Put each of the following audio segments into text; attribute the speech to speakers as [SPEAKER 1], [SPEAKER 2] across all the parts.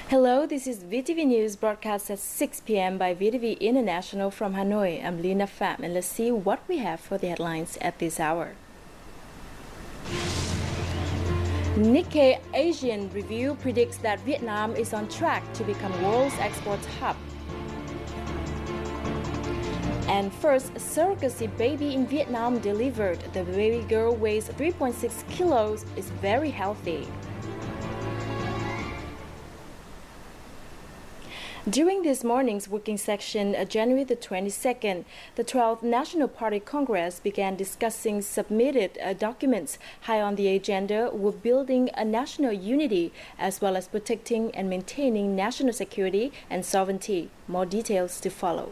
[SPEAKER 1] Hello, this is VTV News broadcast at 6 p.m. by VTV International from Hanoi. I'm Lina Pham, and let's see what we have for the headlines at this hour. Nikkei Asian Review predicts that Vietnam is on track to become world's exports hub. And first, surrogacy baby in Vietnam delivered. The baby girl weighs 3.6 kilos, is very healthy. During this morning's working session, January the 22nd, the 12th National Party Congress began discussing submitted documents. High on the agenda were building a national unity as well as protecting and maintaining national security and sovereignty. More details to follow.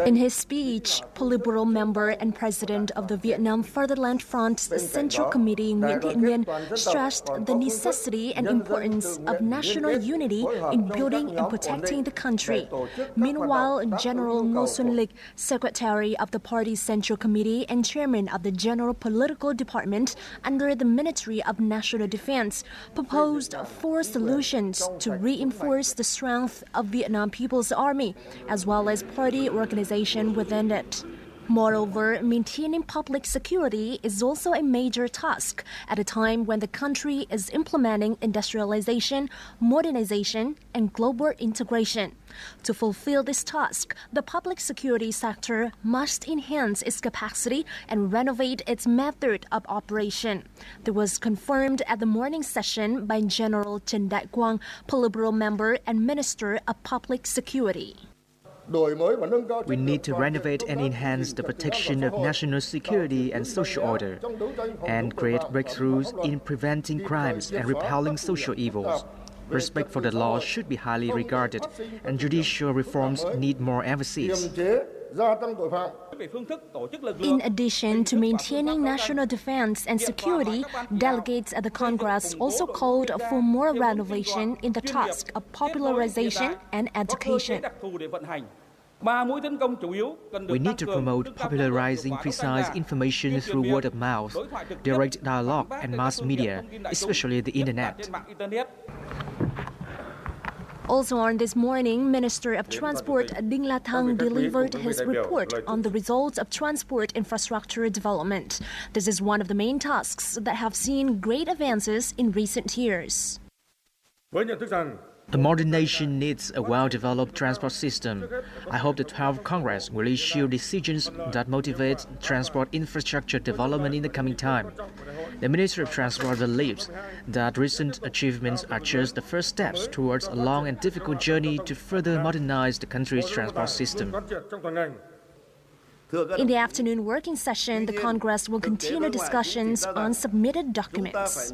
[SPEAKER 2] In his speech, Politburo member and president of the Vietnam Fatherland Front's Central Committee, Nguyễn Thị Nguyên, stressed the necessity and importance of national unity in building and protecting the country. Meanwhile, General Ngô Xuân Lịch, secretary of the party's Central Committee and chairman of the General Political Department under the Ministry of National Defense, proposed 4 solutions to reinforce the strength of Vietnam People's Army, as well as party organization within it. Moreover, maintaining public security is also a major task at a time when the country is implementing industrialization, modernization, and global integration. To fulfill this task, the public security sector must enhance its capacity and renovate its method of operation. This was confirmed at the morning session by General Trần Đại Quang, Politburo member and Minister of Public Security.
[SPEAKER 3] We need to renovate and enhance the protection of national security and social order, and create breakthroughs in preventing crimes and repelling social evils. Respect for the law should be highly regarded, and judicial reforms need more emphasis.
[SPEAKER 2] In addition to maintaining national defense and security, delegates at the Congress also called for more renovation in the task of popularization and education.
[SPEAKER 3] We need to promote popularizing precise information through word of mouth, direct dialogue, and mass media, especially the Internet.
[SPEAKER 2] Also on this morning, Minister of Transport Đinh La Thăng delivered his report on the results of transport infrastructure development. This is one of the main tasks that have seen great advances in recent years.
[SPEAKER 3] A modern nation needs a well-developed transport system. I hope the 12th Congress will issue decisions that motivate transport infrastructure development in the coming time. The Minister of Transport believes that recent achievements are just the first steps towards a long and difficult journey to further modernize the country's transport system.
[SPEAKER 2] In the afternoon working session, the Congress will continue discussions on submitted documents.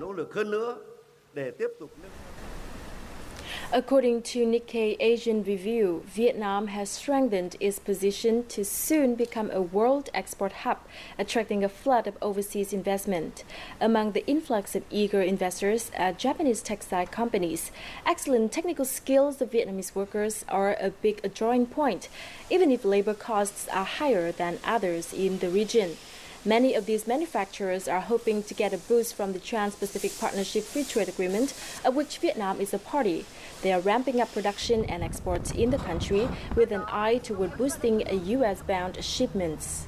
[SPEAKER 1] According to Nikkei Asian Review, Vietnam has strengthened its position to soon become a world export hub, attracting a flood of overseas investment. Among the influx of eager investors are Japanese textile companies. Excellent technical skills of Vietnamese workers are a big drawing point, even if labor costs are higher than others in the region. Many of these manufacturers are hoping to get a boost from the Trans-Pacific Partnership Free Trade Agreement, of which Vietnam is a party. They are ramping up production and exports in the country with an eye toward boosting U.S.-bound shipments.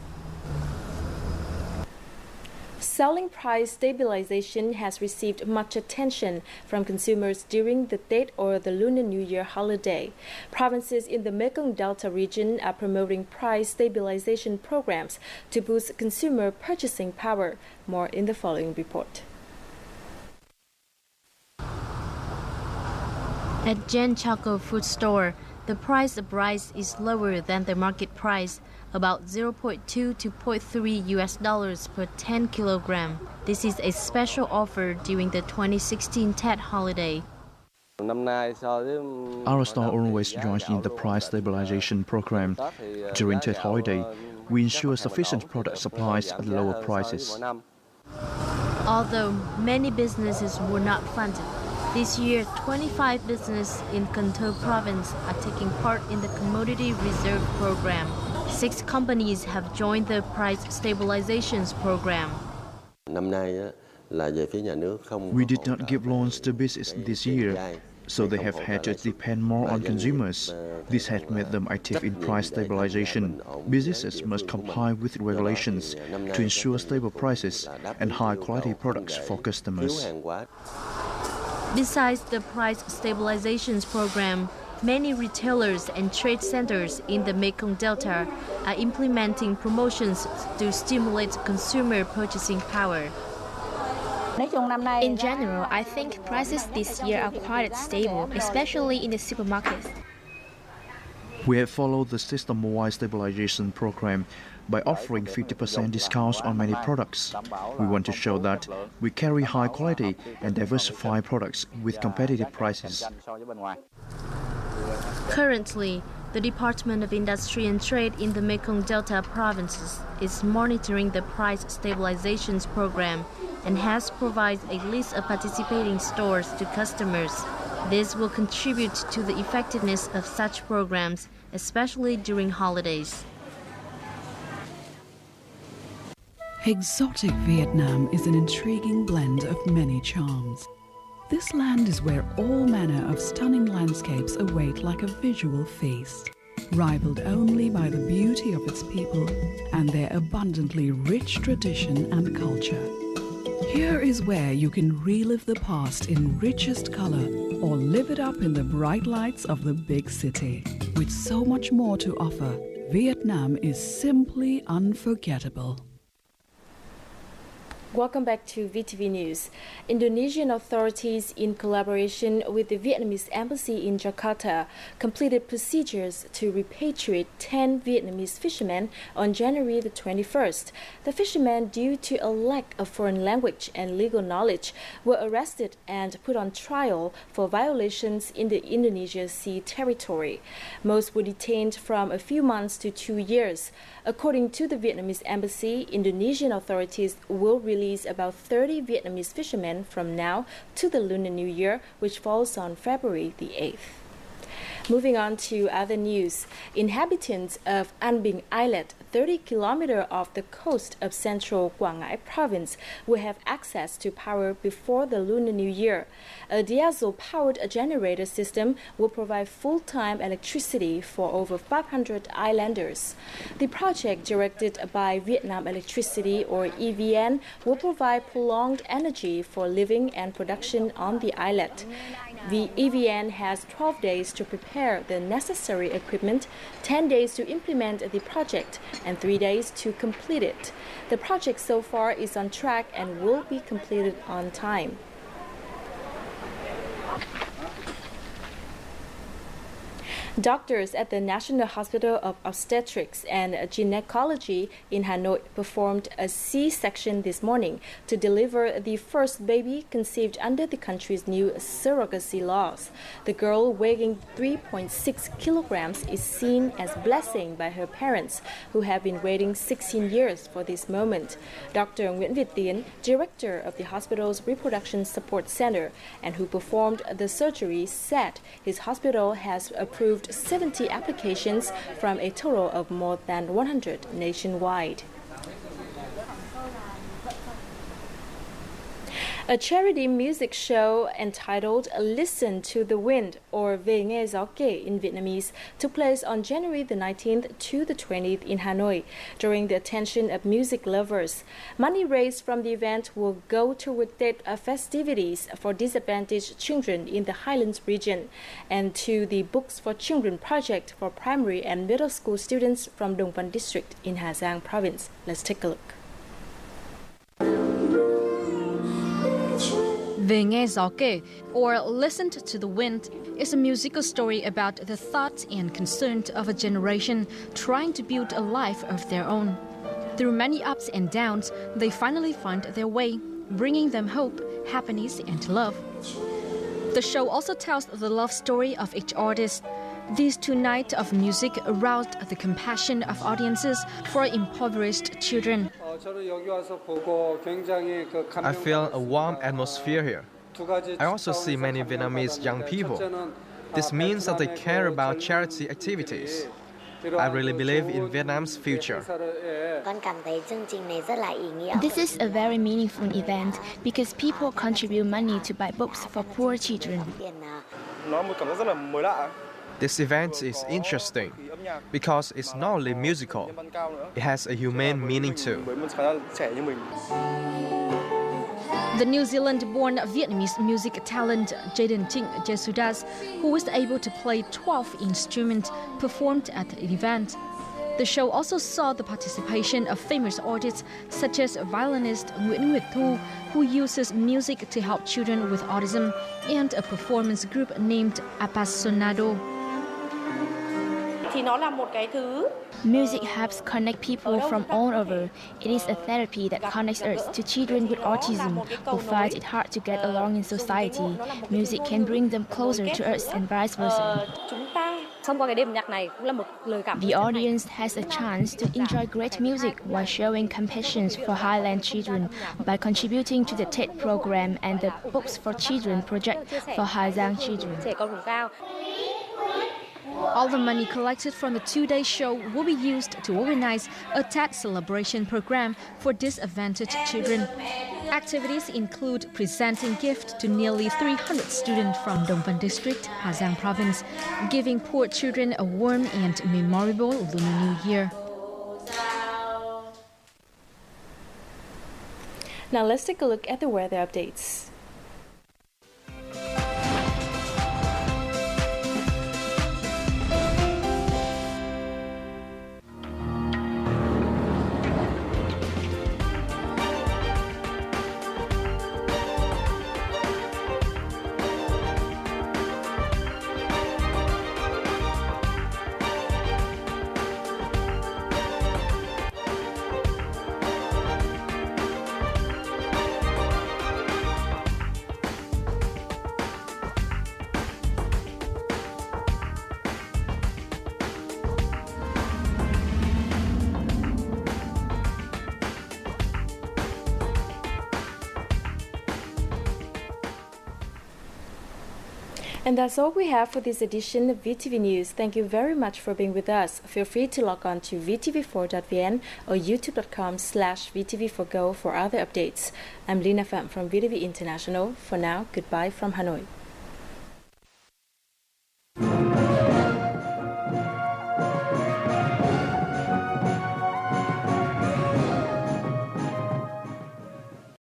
[SPEAKER 1] Selling price stabilization has received much attention from consumers during the Tết or the Lunar New Year holiday. Provinces in the Mekong Delta region are promoting price stabilization programs to boost consumer purchasing power. More in the following report.
[SPEAKER 4] At Jen Chaco Food Store, the price of rice is lower than the market price, about 0.2 to 0.3 US dollars per 10 kilogram. This is a special offer during the 2016 Tet holiday.
[SPEAKER 5] Our store always joins in the price stabilization program. During Tet holiday, we ensure sufficient product supplies at lower prices.
[SPEAKER 4] Although many businesses were not funded, this year 25 businesses in Cần Thơ province are taking part in the Commodity Reserve Program. 6 companies have joined the price stabilizations program.
[SPEAKER 5] We did not give loans to business this year, so they have had to depend more on consumers. This has made them active in price stabilization. Businesses must comply with regulations to ensure stable prices and high-quality products for customers.
[SPEAKER 4] Besides the price stabilization program, many retailers and trade centers in the Mekong Delta are implementing promotions to stimulate consumer purchasing power.
[SPEAKER 6] In general, I think prices this year are quite stable, especially in the supermarkets.
[SPEAKER 5] We have followed the system-wide stabilization program by offering 50% discounts on many products. We want to show that we carry high quality and diversified products with competitive prices.
[SPEAKER 4] Currently, the Department of Industry and Trade in the Mekong Delta provinces is monitoring the price stabilization program and has provided a list of participating stores to customers. This will contribute to the effectiveness of such programs, especially during holidays.
[SPEAKER 7] Exotic Vietnam is an intriguing blend of many charms. This land is where all manner of stunning landscapes await like a visual feast, rivaled only by the beauty of its people and their abundantly rich tradition and culture. Here is where you can relive the past in richest color or live it up in the bright lights of the big city. With so much more to offer, Vietnam is simply unforgettable.
[SPEAKER 1] Welcome back to VTV News. Indonesian authorities, in collaboration with the Vietnamese embassy in Jakarta, completed procedures to repatriate 10 Vietnamese fishermen on January the 21st. The fishermen, due to a lack of foreign language and legal knowledge, were arrested and put on trial for violations in the Indonesia Sea territory. Most were detained from a few months to 2 years. According to the Vietnamese embassy, Indonesian authorities will release about 30 Vietnamese fishermen from now to the Lunar New Year, which falls on February the 8th. Moving on to other news. Inhabitants of An Binh Islet, 30 kilometers off the coast of central Quảng Ngãi province, will have access to power before the Lunar New Year. A diesel-powered generator system will provide full-time electricity for over 500 islanders. The project, directed by Vietnam Electricity, or EVN, will provide prolonged energy for living and production on the islet. The EVN has 12 days to prepare the necessary equipment, 10 days to implement the project, and 3 days to complete it. The project so far is on track and will be completed on time. Doctors at the National Hospital of Obstetrics and Gynecology in Hanoi performed a C-section this morning to deliver the first baby conceived under the country's new surrogacy laws. The girl, weighing 3.6 kilograms, is seen as a blessing by her parents, who have been waiting 16 years for this moment. Dr. Nguyễn Việt Tiến, director of the hospital's Reproduction Support Center and who performed the surgery, said his hospital has approved 70 applications from a total of more than 100 nationwide. A charity music show entitled Listen to the Wind, or Về nghe gió kể in Vietnamese, took place on January the 19th to the 20th in Hanoi, drawing the attention of music lovers. Money raised from the event will go to festivities for disadvantaged children in the Highlands region and to the Books for Children project for primary and middle school students from Dong Văn district in Hà Giang province. Let's take a look.
[SPEAKER 8] Về nghe gió kể, or Listen to the Wind, is a musical story about the thoughts and concerns of a generation trying to build a life of their own. Through many ups and downs, they finally find their way, bringing them hope, happiness, and love. The show also tells the love story of each artist. These 2 nights of music aroused the compassion of audiences for impoverished children.
[SPEAKER 9] I feel a warm atmosphere here. I also see many Vietnamese young people. This means that they care about charity activities. I really believe in Vietnam's future.
[SPEAKER 6] This is a very meaningful event because people contribute money to buy books for poor children.
[SPEAKER 9] This event is interesting because it's not only musical, it has a humane meaning too.
[SPEAKER 8] The New Zealand-born Vietnamese music talent Jaden Chinh Jesudas, who was able to play 12 instruments, performed at the event. The show also saw the participation of famous artists such as violinist Nguyễn Nguyệt Thu, who uses music to help children with autism, and a performance group named Apasionado.
[SPEAKER 6] Music helps connect people from all over. It is a therapy that connects us to children with autism who find it hard to get along in society. Music can bring them closer to us and vice versa. The audience has a chance to enjoy great music while showing compassion for Highland children by contributing to the TED program and the Books for Children project for Hà Giang children.
[SPEAKER 8] All the money collected from the two-day show will be used to organize a TED celebration program for disadvantaged children. Activities include presenting gifts to nearly 300 students from Dong Văn District, Hà Giang Province, giving poor children a warm and memorable Lunar New Year.
[SPEAKER 1] Now let's take a look at the weather updates. And that's all we have for this edition of VTV News. Thank you very much for being with us. Feel free to log on to vtv4.vn or youtube.com/vtv4go for other updates. I'm Lina Pham from VTV International. For now, goodbye from Hanoi.